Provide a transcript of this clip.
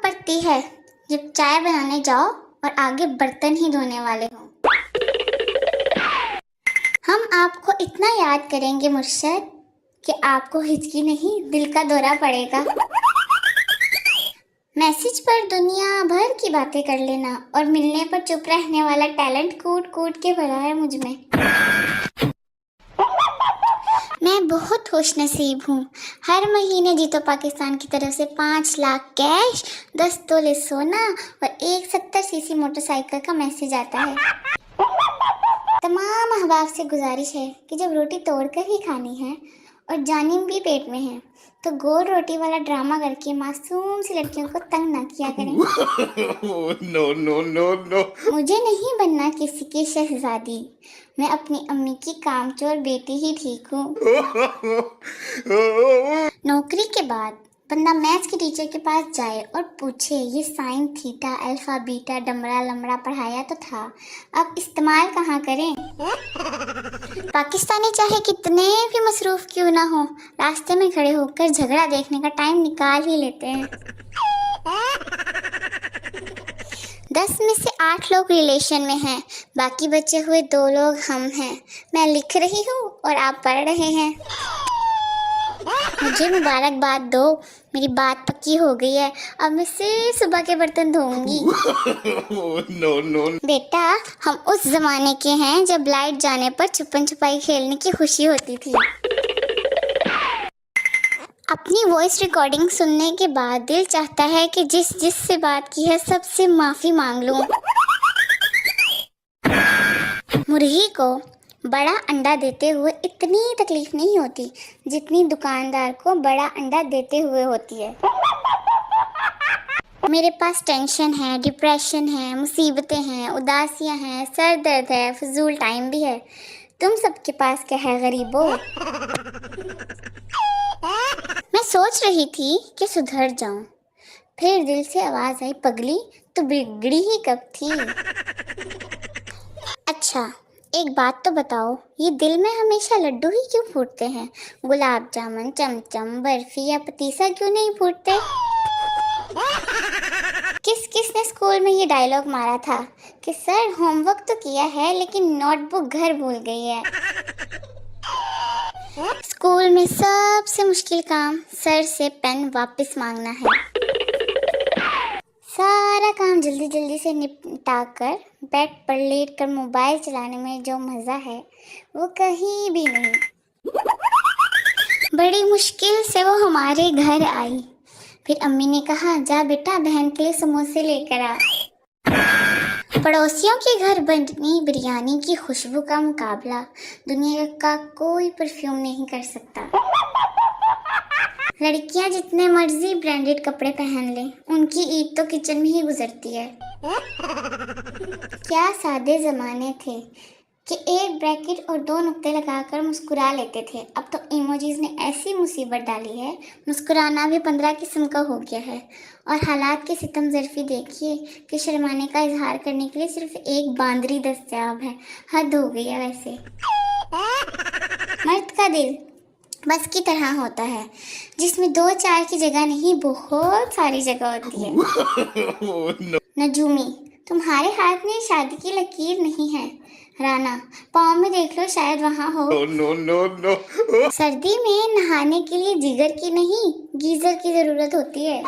पड़ती है जब चाय बनाने जाओ और आगे बर्तन ही धोने वाले हों। हम आपको इतना याद करेंगे मुर्शद कि आपको हिचकी नहीं दिल का दौरा पड़ेगा। मैसेज पर दुनिया भर की बातें कर लेना और मिलने पर चुप रहने वाला टैलेंट कूट कूट के भरा है मुझ में। मैं बहुत खुशनसीब हूँ। हर महीने जीतो पाकिस्तान की तरफ से 5 लाख कैश, 10 तोले सोना और एक 70 सीसी मोटरसाइकिल का मैसेज आता है। तमाम अहबाब से गुजारिश है कि जब रोटी तोड़कर ही खानी है और जानिम भी पेट में है तो गोल रोटी वाला ड्रामा करके मासूम सी लड़कियों को तंग ना किया करें। No no no no. मुझे नहीं बनना किसी की शहजादी, मैं अपनी अम्मी की कामचोर बेटी ही ठीक हूँ। नौकरी के बाद बंदा मैथ्स के टीचर के पास जाए और पूछे ये sine theta alpha beta Damra लमड़ा पढ़ाया तो था, अब इस्तेमाल कहाँ करें। पाकिस्तानी चाहे कितने भी मसरूफ क्यों ना हो, रास्ते में खड़े होकर झगड़ा देखने का टाइम निकाल ही लेते हैं। 10 में से 8 लोग रिलेशन में हैं, बाकी बचे हुए 2 लोग हम हैं। मैं लिख रही हूँ और आप पढ़ रहे हैं। मुझे मुबारकबाद दो, मेरी बात पक्की हो गई है। अब मैं सिर्फ सुबह के बर्तन धोऊंगी। No no. बेटा, हम उस जमाने के हैं जब लाइट जाने पर छुपन छुपाई खेलने की खुशी होती थी। अपनी वॉइस रिकॉर्डिंग सुनने के बाद दिल चाहता है कि जिस से बात की है सबसे माफ़ी मांग लूं। मुर्गी को बड़ा अंडा देते हुए इतनी तकलीफ नहीं होती जितनी दुकानदार को बड़ा अंडा देते हुए होती है। मेरे पास टेंशन है, डिप्रेशन है, मुसीबतें हैं, उदासियां हैं, सर दर्द है, फजूल टाइम भी है। तुम सबके पास क्या है गरीबों। मैं सोच रही थी कि सुधर जाऊं, फिर दिल से आवाज़ आई पगली तो बिगड़ी ही कब थी। अच्छा एक बात तो बताओ, ये दिल में हमेशा लड्डू ही क्यों फूटते हैं? गुलाब जामुन, चमचम, बर्फी या पतीसा क्यों नहीं फूटते? किसने स्कूल में ये डायलॉग मारा था कि सर होमवर्क तो किया है लेकिन नोटबुक घर भूल गई है। स्कूल में सबसे मुश्किल काम सर से पेन वापस मांगना है। सारा काम जल्दी जल्दी से निपटा कर बेड पर लेट कर मोबाइल चलाने में जो मज़ा है वो कहीं भी नहीं। बड़ी मुश्किल से वो हमारे घर आई, फिर अम्मी ने कहा जा बेटा बहन के लिए समोसे लेकर आ। पड़ोसियों के घर बनी बिरयानी की खुशबू का मुकाबला दुनिया का कोई परफ्यूम नहीं कर सकता। लड़कियां जितने मर्जी ब्रांडेड कपड़े पहन लें, उनकी ईद तो किचन में ही गुजरती है। क्या सादे ज़माने थे कि एक ब्रैकेट और 2 नुक्ते लगाकर मुस्कुरा लेते थे। अब तो इमोजीज ने ऐसी मुसीबत डाली है, मुस्कुराना भी 15 किस्म का हो गया है। और हालात की सितम ज़रफ़ी देखिए कि शर्माने का इजहार करने के लिए सिर्फ एक बांदरी दस्तयाब है। हद हो गई है वैसे। मर्द का दिल बस की तरह होता है जिसमें 2-4 की जगह नहीं बहुत सारी जगह होती है। नजूमी, तुम्हारे हाथ में शादी की लकीर नहीं है। राना, पाँव में देख लो शायद वहाँ हो। No no no. सर्दी में नहाने के लिए जिगर की नहीं गीजर की जरूरत होती है।